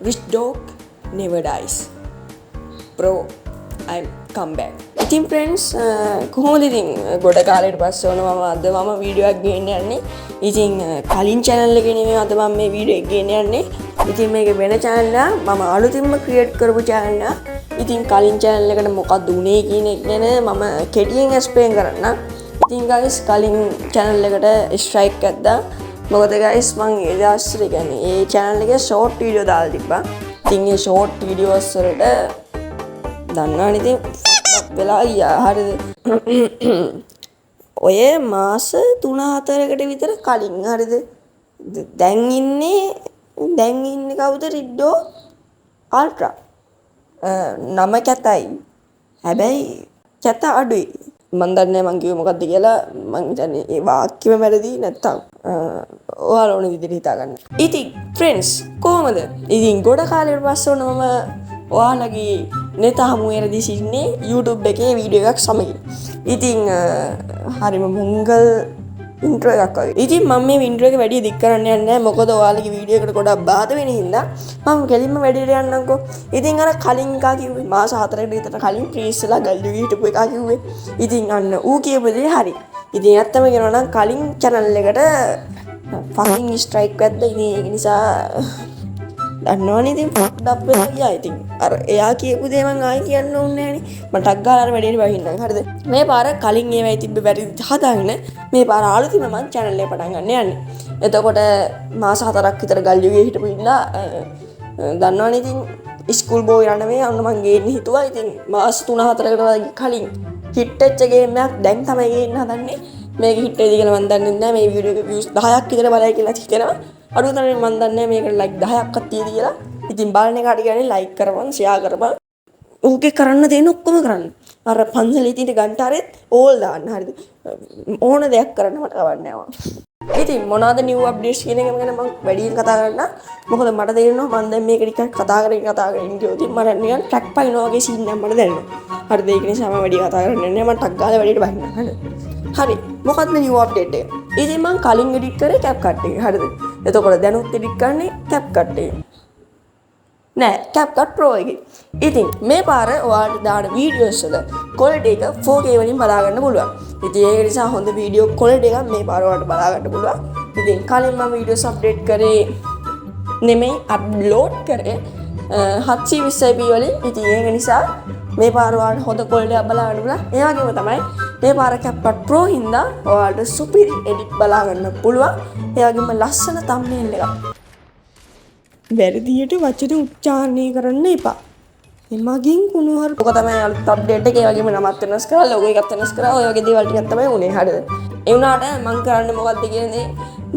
Which dog never dies? Bro, I'm come back. ඉතින් friends කොහොමද ඉතින් ගොඩ කාලෙකට පස්සේ වුණා අද මම වීඩියෝ එකක් ගේන්න යන්නේ. ඉතින් කලින් channel එකේ නෙමෙයි අද මම මේ වීඩියෝ එක ගේන්න යන්නේ. ඉතින් මේක වෙන channel එක මම අලුතින්ම create කරපු channel එක. ඉතින් කලින් channel එකට මොකක්ද උනේ කියන එක ගැන මම කෙටියෙන් explain කරන්නම්. ඉතින් guys කලින් channel එකට strike එකක්දා මොකද guys මම ඒ දවස්වල කියන්නේ ඒ channel එකේ short video දාලා තිබ්බා. ඉතින් ඒ short videos වලට දන්නවනේ ඉතින් වෙලා ගියා හරිද? ඔය මාස 3-4කට විතර කලින් හරිද? දැන් ඉන්නේ කවුද? රිඩ්ඩෝ අල්ට්‍රා. නම කැතයි. හැබැයි කැත අඩුයි. මන් දන්නේ මං කිව්වේ මොකද්ද කියලා. මං හිතන්නේ ඒ වාක්‍යෙම වැරදි නැත්තම් ඔයාලා ඕන විදිහට හිතා ගන්න. ඉතින් friends කොහමද? ඉතින් ගොඩ කාලෙකට පස්සේ මම ඔයාලගේ නෙත හමුවේදී සිටින්නේ YouTube එකේ වීඩියෝ එකක් සමගින්. ඉතින් හරිම මොංගල් ඉන්ට්‍රෝ එකක් වගේ. ඉතින් මම මේ ඉන්ට්‍රෝ එක වැඩි දික් කරන්න යන්නේ නැහැ. මොකද ඔයාලගේ වීඩියෝ එකට ගොඩක් බාධා වෙන හින්දා මම කෙලින්ම වැඩියට යන්නම්කෝ. ඉතින් අර කලින් එකා කිව්වේ මාස 4කට විතර කලින් ෆ්‍රීස් වෙලා ගල්ලුවේ හිටපු එකා කිව්වේ. ඉතින් අන්න ඌ කියපු දේ හරි. ඉතින් ඇත්තම කියනවා නම් කලින් channel එකට fucking strike වැද්ද. ඉතින් ඒක නිසා දන්නවනේ ඉතින් fucked up වෙලා ගියා. ඉතින් අර එයා කියපු දේ මං ආයි කියන්න ඕනේ නෑනේ. මට ටක් ගාලා අර වැඩේට වහින්නම්. හරිද? මේ පාර කලින් ඒවයි තිබ්බ වැරදි හදාගෙන මේ පාර ආලුතින්ම මං channel එක පටන් ගන්න යන්නේ. එතකොට මාස 4ක් විතර ගල්යුගේ හිටපු ඉඳලා දන්නවනේ ඉතින් ස්කූල් බෝයි යන මේ අන්න මං ගේන්න හිතුවා. ඉතින් මාස 3-4කට වගේ කලින් හිට් වෙච්ච ගේම් එකක් දැන් තමයි ගේන්න හදන්නේ. මේක හිට් වෙයිද කියලා මං දන්නේ නැහැ. මේ වීඩියෝ එක views 10ක් විතර බලයි කියලා හිතෙනවා. අඩුතරමින් මන් දන්නේ මේකට like 10ක්වත් තියෙදි කියලා. ඉතින් බලන එකට කියන්නේ like කරපන්, share කරපන්. ඕකේ කරන්න තියෙන ඔක්කොම කරන්න. අර පන්සලේ තියෙන ගන්ටාරෙත් all දාන්න. හරිද? ඕන දෙයක් කරන්න මට කවන්නේ නැහැ. ඉතින් මොනවාද new updates කියන එක ගැන මම වැඩියෙන් කතා කරන්න. මොකද මට තේරෙනවා මම දැන් මේක ටිකක් කතා කරගෙන ගියොත් මට නිකන් track පයින්නවා වගේ scene එකක් මට දැනෙනවා. හරිද? ඒක නිසා මම වැඩි කතා කරන්නේ නැහැ. මම ටක් ගාලා වැඩියට බහින්න. හරිද? හරි මොකක්ද new update එක? ඉතින් මම කලින් edit කරේ CapCut එක. හරිද? එතකොට දැනුත් edit කරන්නේ CapCut එක. නෑ CapCut Pro එකේ. ඉතින් මේ පාර ඔයාලට දාන වීඩියෝස් වල quality එක 4K වලින් බලා ගන්න පුළුවන්. ඉතින් ඒක නිසා හොඳ වීඩියෝ quality එකක් මේ පාර ඔයාලට බලා ගන්න පුළුවන්. ඉතින් කලින් මම වීඩියෝස් අප්ඩේට් කරේ නෙමෙයි අප්ලෝඩ් කරේ 720p වලින්. ඉතින් ඒක නිසා මේ පාර ඔයාලට හොඳ quality එකක් බලා ගන්න පුළුවන්. ඒ වගේම තමයි මේ පාර CapCut Pro හින්දා ඔයාලට සුපිරි edit බලා ගන්න පුළුවන්. ඒ වගේම ලස්සන thumbnail එකක්. වැරදියට වචන උච්චාරණය කරන්න එපා. එමගින් කුණුහරු. ඔක තමයි අලුත් අප්ඩේට් එක. ඒ වගේම නමත් වෙනස් කරලා ලෝගෝ එකත් වෙනස් කරා. ඔය වගේ දේවල් ටිකක් තමයි උනේ. හරිද? ඒ වුණාට මම කරන්නේ මොකද්ද කියන්නේ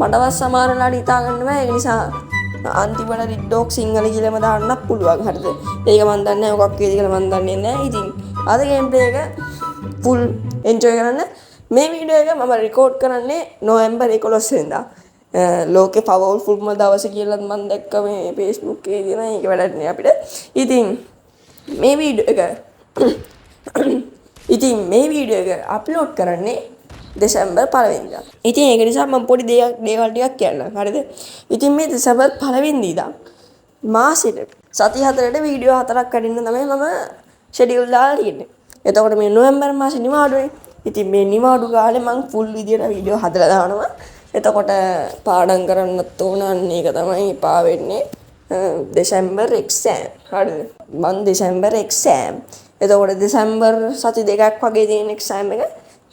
මටවත් සමහරලාට හිතා ගන්න බෑ. ඒ නිසා අන්තිමට රිඩ්ඩොක් සිංහල කියලාම දාන්නත් පුළුවන්. හරිද? ඒක මම දන්නේ නැහැ. මොකක් වේද කියලා මම දන්නේ නැහැ. ඉතින් අද ගේම් ප්ලේ එක full enjoy කරන්න. මේ වීඩියෝ එක මම රෙකෝඩ් කරන්නේ නොවැම්බර් 11 වෙනිදා. ලෝකේ පවර්ෆුල්ම දවස කියලා මම දැක්ක මේ Facebook එකේ තියෙන එක වැඩක් නේ අපිට. ඉතින් මේ වීඩියෝ එක අප්ලෝඩ් කරන්නේ දෙසැම්බර් 1 වෙනිදා. ඉතින් ඒක නිසා මම පොඩි දේවල් ටිකක් කියන්නම්. හරිද? ඉතින් මේ දෙසැම්බර් 1 වෙනිදා මාසෙට සති 4ට වීඩියෝ 4ක් කඩින්න තමයි මම ෂෙඩියුල් දාලා තියෙන්නේ. එතකොට මේ නොවැම්බර් මාසේ නිවාඩුනේ. ඉතින් මේ නිවාඩු කාලේ මම ෆුල් විදියට වීඩියෝ හදලා දානවා. එතකොට පාඩම් කරන්නත් ඕන. අන්න ඒක තමයි පා වෙන්නේ. දෙසැම්බර් එක්සෑම්. හරිද? මම දෙසැම්බර් එක්සෑම්. එතකොට දෙසැම්බර් සති දෙකක් වගේ තියෙන එක්සෑම් එක.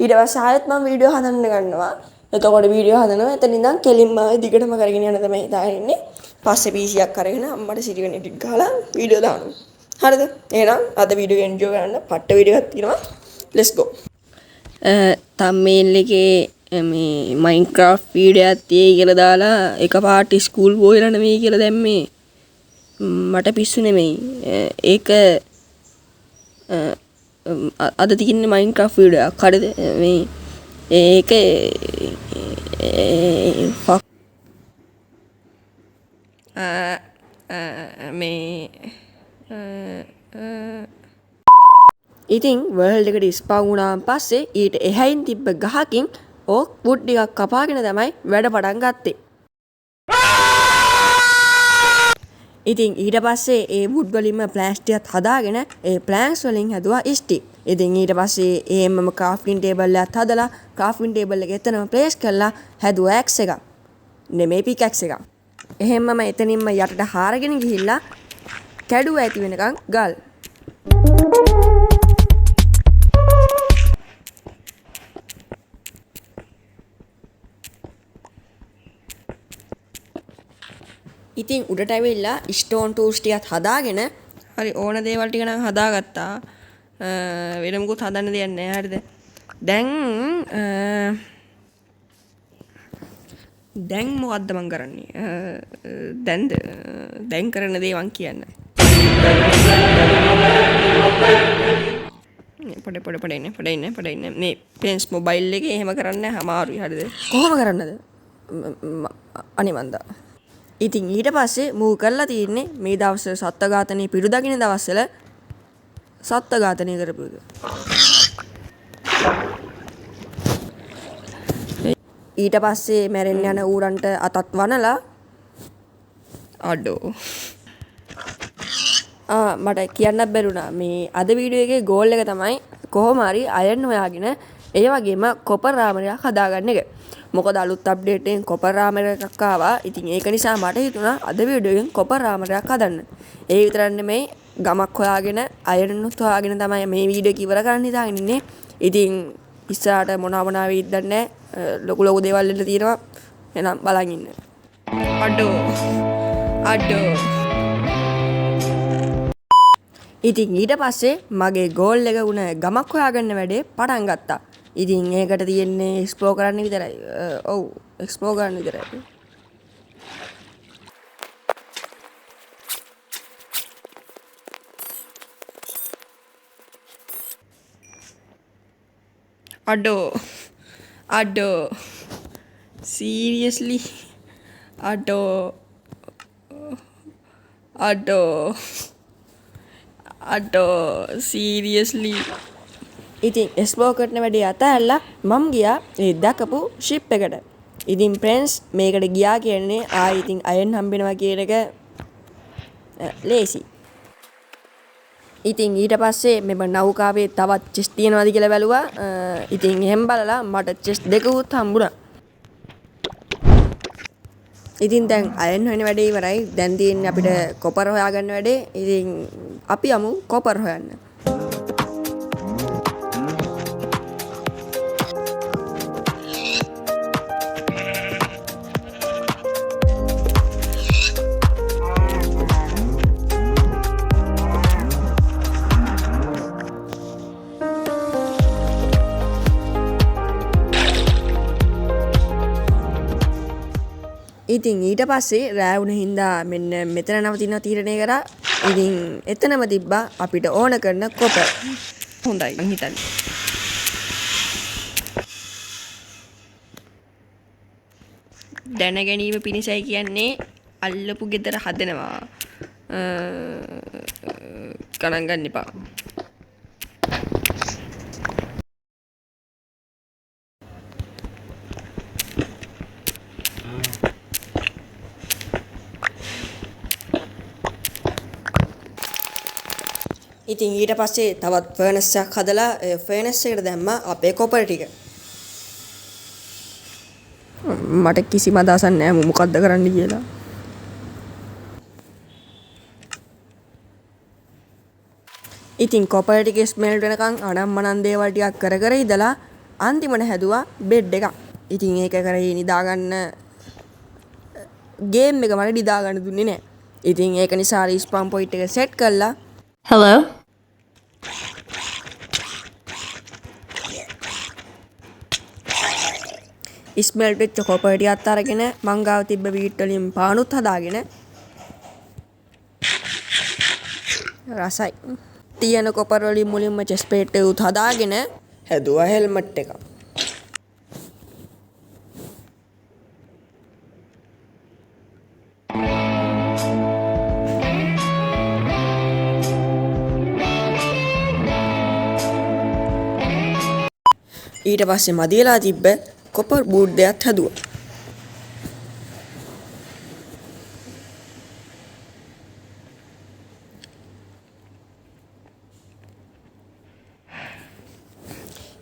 ඊට පස්සේ ආයෙත් මම වීඩියෝ හදන්න ගන්නවා. එතකොට වීඩියෝ හදනවා. එතන ඉඳන් කෙලින්ම දිගටම කරගෙන යන තමයි දාන්නේ. පස්සේ PC එකක් අරගෙන අම්මට සිරිගෙන එඩිට් ගහලා වීඩියෝ දානවා. හරිද? එහෙනම් අද වීඩියෝ එක එන්ජොයි කරන්න. පට්ට වීඩියෝ එකක් තියෙනවා. let's go. thumbnail එකේ මේ Minecraft වීඩියෝ එකක් තියෙයි කියලා දාලා එකපාරට ස්කූල් බෝයිලා නෙමෙයි කියලා දැම්මේ. මට පිස්සු නෙමෙයි. ඒක අද තියෙන්නේ Minecraft වීඩියෝ එකක්. හරිද? මේ ඒක ඉතින් වර්ල්ඩ් එකට ස්පාන් වුණාන් පස්සේ ඊට එහයින් තිබ්බ ගහකින් ඕක් වුඩ් ටිකක් කපාගෙන තමයි වැඩ පටන් ගත්තේ. ඉතින් ඊට පස්සේ ඒ වුඩ් වලින්ම ප්ලෑන්ස් ටිකක් හදාගෙන ඒ ප්ලෑන්ස් වලින් හැදුවා ස්ටික්. ඉතින් ඊට පස්සේ එහෙමම ක්‍රාෆ්ටින් ටේබල් එකක් හදලා ක්‍රාෆ්ටින් ටේබල් එක එතනම ප්ලේස් කරලා හැදුවා ඇක්ස් එකක්. නෙමෙයි පිකැක්ස් එකක්. එහෙමම එතනින්ම යටට හාරගෙන ගිහිල්ලා කැඩුව ඇති වෙනකන් ගල්. ඉතින් උඩට ඇවිල්ලා ස්ටෝන් ටූල්ස් ටිකක් හදාගෙන හරි ඕන දේවල් ටික නම් හදාගත්තා. වෙන මොකුත් හදන්න දෙයක් නැහැ. හරිද? දැන් මොකද්ද මං කරන්නේ? දැන් කරන දේ මං කියන්න. පොඩ ඉන්න. මේ පෙන්ස් මොබයිල් එකේ එහෙම කරන්න අමාරුයි. හරිද? කොහොම කරන්නද? අනිමන්දා. ඉතින් ඊට පස්සේ මූ කරලා තියෙන්නේ මේ දවස්වල සත්ත්ව ඝාතනයේ පිටු දකින්න දවස්වල සත්ත්ව ඝාතනය කරපු එක. ඊට පස්සේ මැරෙන්න යන ඌරන්ට අතත් වනලා අඩෝ මට කියන්නත් බැරුණා මේ අද වීඩියෝ එකේ ගෝල් එක තමයි කොහොම හරි අයර්න් හොයාගෙන ඒ වගේම කොපර් රාමරයක් හදාගන්න එක. මොකද අලුත් අප්ඩේට් එකෙන් කොපර් රාමර එකක් ආවා. ඉතින් ඒක නිසා මට හිතුණා අද වීඩියෝ එකෙන් කොපර් රාමරයක් හදන්න. ඒ විතරක් නෙමෙයි ගමක් හොයාගෙන අයර්න්ුත් හොයාගෙන තමයි මේ වීඩියෝ එක ඉවර කරන්න හිතාගෙන ඉන්නේ. ඉතින් ඉස්සරහට මොනවා වෙයිද දන්නේ නැහැ. ලොකු දේවල් එන්න තියෙනවා. එහෙනම් බලන් ඉන්න. අඩෝ ඉතින් ඊට පස්සේ මගේ ගෝල් එක වුණ ගමක් හොයාගන්න වැඩේ පටන් ගත්තා. ඉතින් ඒකට තියෙන්නේ එක්ස්ප්ලෝර් කරන්න විතරයි. ඔව් එක්ස්ප්ලෝර් කරන්න විතරයි. අඩෝ සීරියස්ලි සීරියස්ලි ඉතින් එක්ස්ප්ලෝර් කරන වැඩේ අතහැරලා මම ගියා ඒ දැකපු ෂිප් එකට. ඉතින් ප්‍රෙන්ඩ්ස් මේකට ගියා කියන්නේ ආයි ඉතින් අයන් හම්බෙනවා කියන එක ලේසි. ඉතින් ඊට පස්සේ මෙම නෞකාවේ තවත් චෙස් තියෙනවද කියලා බැලුවා. ඉතින් එහෙම බලලා මට චෙස් දෙකකුත් හම්බුණා. ඉතින් දැන් අයන් හොයන වැඩේ ඉවරයි. දැන් තියෙන්නේ අපිට කොපර් හොයාගන්න වැඩේ. ඉතින් අපි යමු කොපර් හොයන්න. ඉතින් ඊට පස්සේ රෑ වුණ හින්දා මෙන්න මෙතන නවතිනවා තීරණය කරා. ඉතින් එතනම තිබ්බා අපිට ඕන කරන කොපර්. හොඳයි මං හිතන්නේ. දැන ගැනීම පිණිසයි කියන්නේ අල්ලපු ගෙදර හදනවා. ගණන් ගන්න එපා. ඉතින් ඊට පස්සේ තවත් ෆර්නස් එකක් හදලා ෆර්නස් එකට දැම්මා අපේ කොපර් ටික. මට කිසිම අදහසක් නැහැ මොකද්ද කරන්න කියලා. ඉතින් කොපර් ටික ස්මෙල්ට් වෙනකන් අනම්මනන් දේවල් ටිකක් කර ඉඳලා අන්තිමට හැදුවා බෙඩ් එකක්. ඉතින් ඒක කරේ නිදාගන්න ගේම් එක මට නිදාගන්න දුන්නේ නැහැ. ඉතින් ඒක නිසා රිස්පෝන් පොයින්ට් එක සෙට් කළා. Hello? ස්මෙල්ට් වෙච්ච කොපර් ටිකත් අරගෙන මං ගාව තිබ්බ වීට් වලින් පානුත් හදාගෙන රසයි. තියෙන කොපර් වලින් මුලින්ම චෙස්ට් ප්ලේට් එක උත් හදාගෙන හැදුවා හෙල්මට් එකක්. ඊට පස්සේ මදියලා තිබ්බ කොපර් බූට් දෙකක් හැදුවා.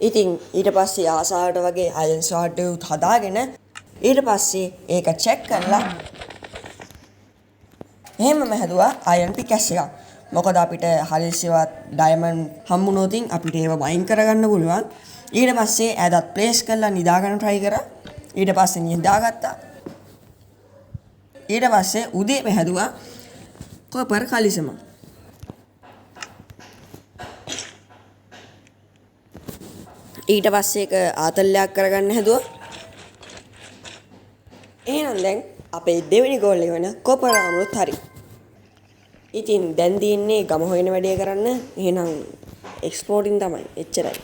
ඉතින් ඊට පස්සේ ආසාවට වගේ අයන් ස්වාට් එකක් හදාගෙන ඊට පස්සේ ඒක චෙක් කරලා එහෙමම හැදුවා අයන් පිකැස් එකක්. මොකද අපිට හදිස්සියවත් ඩයමන්ඩ් හම්බුනොත් අපිට ඒව වයින් කරගන්න පුළුවන්. ඊට පස්සේ ඇදත් ප්ලේස් කරලා නිදා ගන්න try කරා. ඊට පස්සේ නිදාගත්තා. ඊට පස්සේ උදේම හැදුවා කොපර් කලිසම. ඊට පස්සේ ඒක ආතල්ලයක් කරගන්න හැදුවා. එහෙනම් දැන් අපේ දෙවෙනි ගෝල් එක වෙන කොපර් ආමුණුත් හරි. ඉතින් දැන් දින්නේ ගම හොයන වැඩේ කරන්න. එහෙනම් එක්ස්පෝර්ටින් තමයි. එච්චරයි.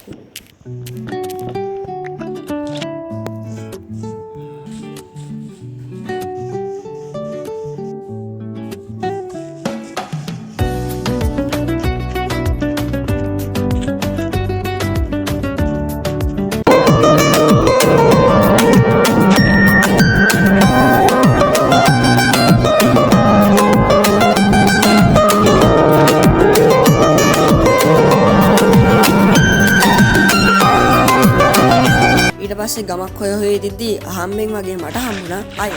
පස්සේ ගමක් හොය හොය ඉදිද්දී අහම්බෙන් වගේ මට හම්බුණා අය.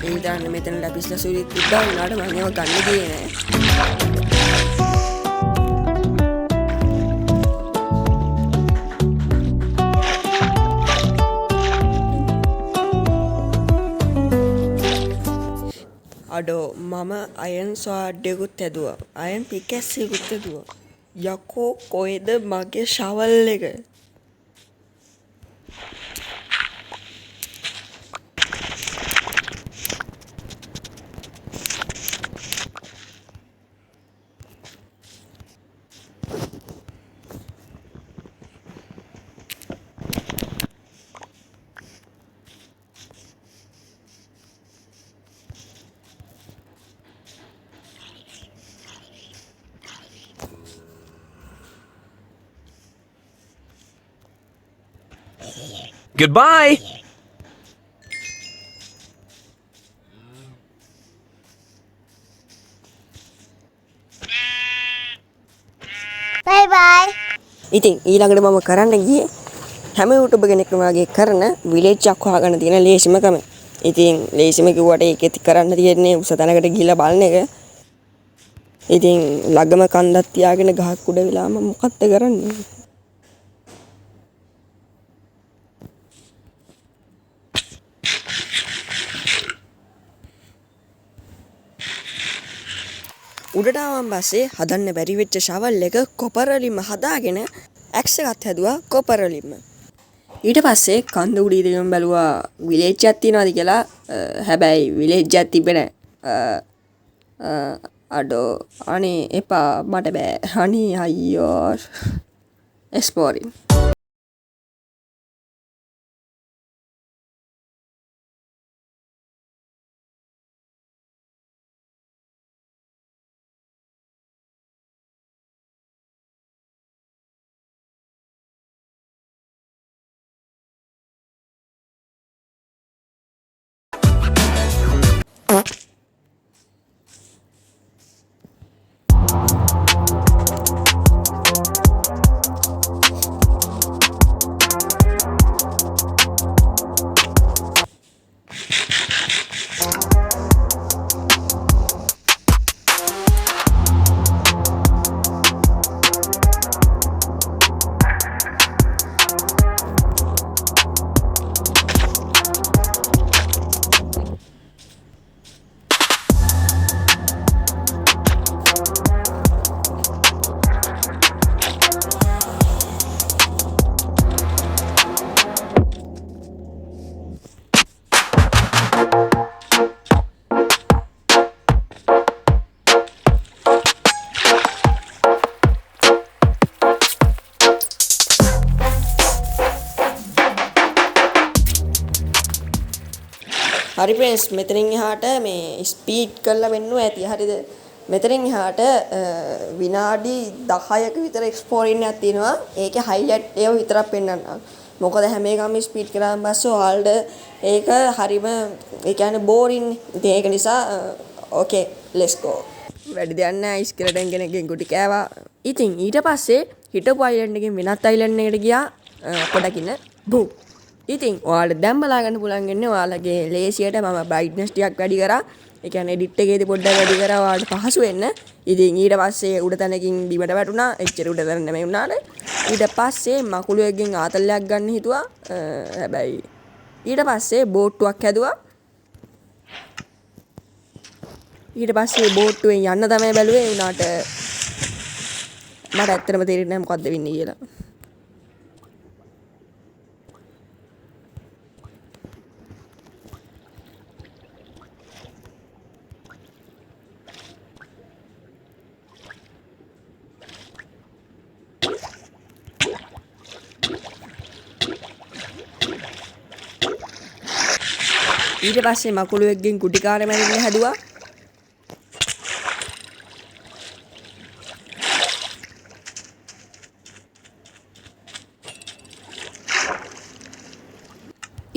ඒ විතරක් මෙතන ලැපිස්ලා සූරිත් තිබ්බා උනාට මම ඒව ගන්න ගියේ නෑ. අඩෝ මම අයන් ස්වාඩ් එකකුත් හැදුවා. අයන් පිකැස් එකකුත් හැදුවා. යකෝ කොහෙද මගේ ෂවල් එක? Goodbye! Bye bye. ඉතින් ඊළඟට මම කරන්න ගියේ හැම YouTube කෙනෙක්ම වගේ කරන විලේජ් එකක් හොයාගන්න තියෙන ලේසිම ක්‍රම. ඉතින් ලේසිම කිව්වට ඒකෙත් කරන්න තියෙන්නේ උස තැනකට ගිහිල්ලා බලන එක. ඉතින් ළඟම කන්දක් තියාගෙන ගහක් උඩ වෙලා මම මොකක්ද කරන්නේ? උඩට ආවන් පස්සේ හදන්න බැරි වෙච්ච ෂවල් එක කොපර් වලින්ම හදාගෙන ඇක්ස් එකක් හැදුවා කොපර් වලින්ම. ඊට පස්සේ කන්ද උඩ ඉඳගෙන බැලුවා විලේජ් එකක් තියනවාද කියලා. හැබැයි විලේජ් එකක් තිබ්බේ නැහැ. අඩෝ අනේ එපා මට බෑ. අනේ අයියෝ. එක්ස්පෝරින් හරි ෆ්‍රෙන්ඩ්ස් මෙතනින් එහාට මේ ස්පීඩ් කරලා වෙන්නවා ඇති හරිද මෙතනින් එහාට විනාඩි 10ක විතර එක්ස්පෝරින් එකක් තියෙනවා ඒකේ හයිලයිට් ඒව විතරක් පෙන්නන්නම් මොකද හැම එකම ස්පීඩ් කරාම පස්සේ ඔයාලට ඒක හරිම ඒ කියන්නේ බෝරින් ඉතින් ඒක නිසා ඕකේ ලෙට්ස් ගෝ වැඩි දෙයක් නැහැ ස්කෙලටන් කෙනෙක්ගෙන් ගුටි කෑවා ඉතින් ඊට පස්සේ හිටපු අයිලන්ඩ් එකෙන් වෙනත් අයිලන්ඩ් එකකට ගියා පොඩක් ඉන්න බූ. ඉතින් ඔයාලට දැන් බලා ගන්න පුළුවන් වෙන්නේ ඔයාලගේ ලේසියට මම බ්‍රයිට්නස් ටිකක් වැඩි කරා. ඒ කියන්නේ එඩිට් එකේදී පොඩ්ඩක් වැඩි කරා ඔයාලට පහසු වෙන්න. ඉතින් ඊට පස්සේ උඩ තැනකින් බිමට වැටුණා. එච්චර උඩ තැන නෙමෙයි වුණාට. ඊට පස්සේ මකුළුවෙක්ගෙන් ආතල්ලයක් ගන්න හිතුවා. හැබැයි ඊට පස්සේ බෝට්ටුවක් හැදුවා. ඊට පස්සේ බෝට්ටුවෙන් යන්න තමයි බැලුවේ. උනාට මට ඇත්තටම තේරෙන්නේ නැහැ මොකද්ද වෙන්නේ කියලා. ඊට පස්සේ මකුළුවෙක්ගෙන් කුටිකාරය මැරෙන්න හැදුවා.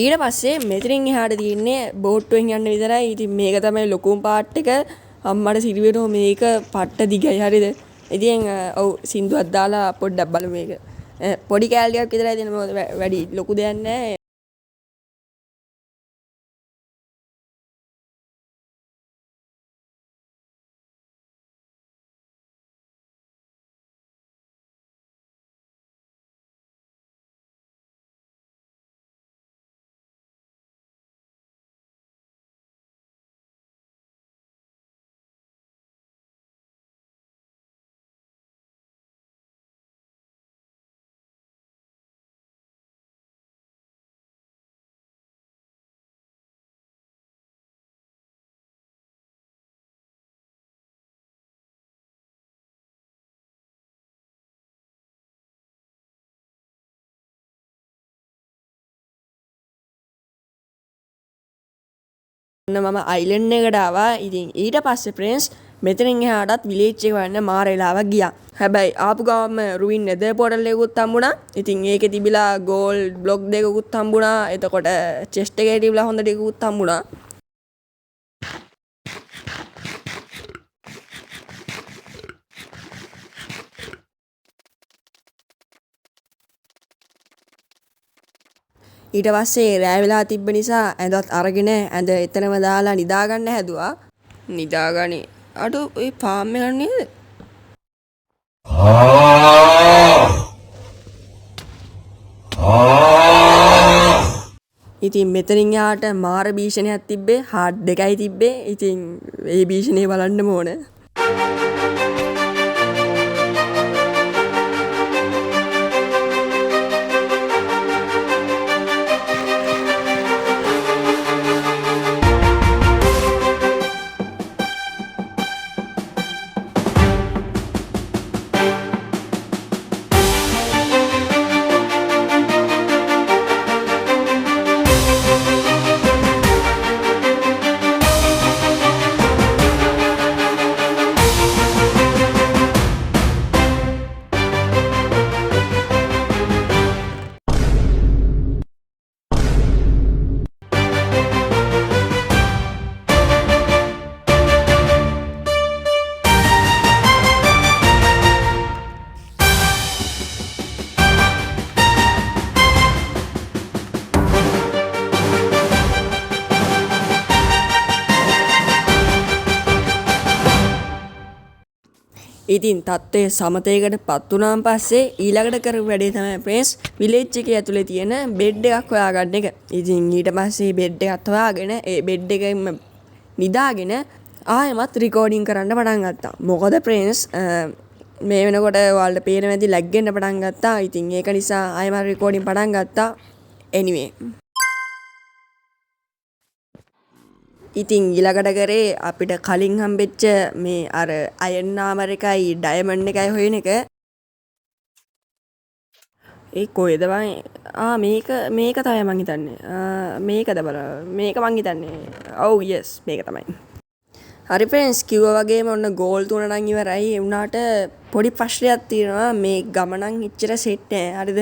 ඊට පස්සේ මෙතනින් එහාට තියෙන්නේ බෝට්ටුවෙන් යන්න විතරයි. ඉතින් මේක තමයි ලොකුම පාර්ට් එක. අම්මට සිරි වෙනවා මේක පට්ට දිගයි හරියද? ඉතින් ඔව් සින්දුවක් දාලා පොඩ්ඩක් බලමු මේක. පොඩි කෑලි ටිකක් විතරයි දෙන්න මොකද වැඩි ලොකු දෙයක් නැහැ. මම අයිලන්ඩ් එකට ආවා. ඉතින් ඊට පස්සේ ෆ්‍රෙන්ඩ්ස් මෙතනින් එහාටත් විලේජ් එක වන්න මාර වෙලාවක් ගියා. හැබැයි ආපු ගාම රුවින් නෙදර් පෝටල් එකකුත් හම්බුණා. ඉතින් ඒකේ තිබිලා ගෝල්ඩ් බ්ලොක් දෙකකුත් හම්බුණා. එතකොට චෙස්ට් එකේ තිබිලා හොඳ ටිකකුත් හම්බුණා. ඊට පස්සේ රෑ වෙලා තිබ්බ නිසා ඇඳත් අරගෙන ඇඳ එතනම දාලා නිදාගන්න හැදුවා. නිදාගන්නේ අඩු ඒ ෆාම් එක නේද? ඉතින් මෙතනින් යාට මාර භීෂණයක් තිබ්බේ. හાર્ට් දෙකයි තිබ්බේ. ඉතින් ඒ භීෂණේ බලන්නම ඕන. ඉතින් තත්ත්වය සමතයකට පත් වුණාන් පස්සේ ඊළඟට කරපු වැඩේ තමයි ෆ්‍රෙන්ඩ්ස් විලේජ් එකේ ඇතුලේ තියෙන බෙඩ් එකක් හොයාගන්න එක. ඉතින් ඊට පස්සේ බෙඩ් එකත් හොයාගෙන ඒ බෙඩ් එකෙන් නිදාගෙන ආයෙමත් රෙකෝඩින් කරන්න පටන් ගත්තා. මොකද ෆ්‍රෙන්ඩ්ස් මේ වෙනකොට ඔයාලට පේන වැඩි ලැග් වෙන්න පටන් ගත්තා. ඉතින් ඒක නිසා ආයෙමත් රෙකෝඩින් පටන් ගත්තා. anyway ඉතින් ඊළඟට කරේ අපිට කලින් හම්බෙච්ච මේ අර අයන් නාමර එකයි ඩයමන්ඩ් එකයි හොයන එක. ඒ කොහෙද බං? මේක තමයි මං හිතන්නේ. මේකද බල. මේක මං හිතන්නේ. ඔව් yes මේක තමයි. හරි ෆ්‍රෙන්ඩ්ස් කිව්වා වගේම ඔන්න ගෝල් 3 නම් ඉවරයි. ඒ වුණාට පොඩි ප්‍රශ්නයක් තියෙනවා. මේ ගමනන් ඉච්චර සෙට් නෑ. හරිද?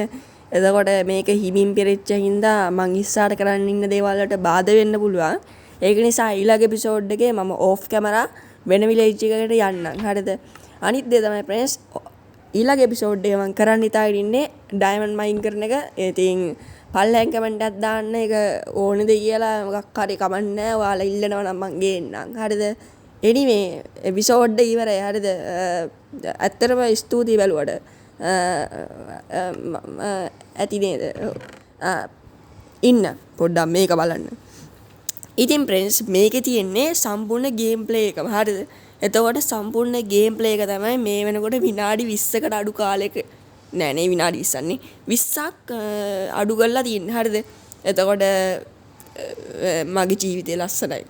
එතකොට මේක හිමින් පෙරෙච්ච හින්දා මං ඉස්සරහට කරන්න ඉන්න දේවල් වලට බාධා වෙන්න පුළුවන්. ඒක නිසා ඊළඟ එපිසෝඩ් එකේ මම ඕෆ් කැමරා වෙන විලේජ් එකකට යන්නම්. හරිද? අනිත් දේ තමයි ෆ්‍රෙන්ඩ්ස් ඊළඟ එපිසෝඩ් එක මම කරන්න හිතාගෙන ඉන්නේ ඩයමන්ඩ් මයින් කරන එක. ඉතින් පල්ලෙන් කමෙන්ට් එකක් දාන්න ඒක ඕනේද කියලා මොකක් හරි කමෙන්ට් නැහැ. ඔයාලා ඉල්ලනවා නම් මම ගේන්නම්. හරිද? anyway එපිසෝඩ් එක ඉවරයි. හරිද? ඇත්තටම ස්තුතියි බැලුවට. ඇති නේද? ඉන්න පොඩ්ඩක් මේක බලන්න. ඉතින් ප්‍රෙන්ස් මේකේ තියෙන්නේ සම්පූර්ණ ගේම් ප්ලේ එකම. හරිද? එතකොට සම්පූර්ණ ගේම් ප්ලේ එක තමයි මේ වෙනකොට විනාඩි 20කට අඩු කාලයක නෑ නේ විනාඩි 20ක් නේ 20ක් අඩු කරලා තියෙන්නේ. හරිද? එතකොට මගේ ජීවිතේ ලස්සනයි.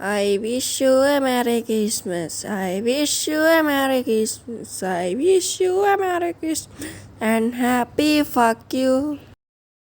I wish you a Merry Christmas. I wish you a Merry Christmas. I wish you a Merry Christmas and happy fuck you.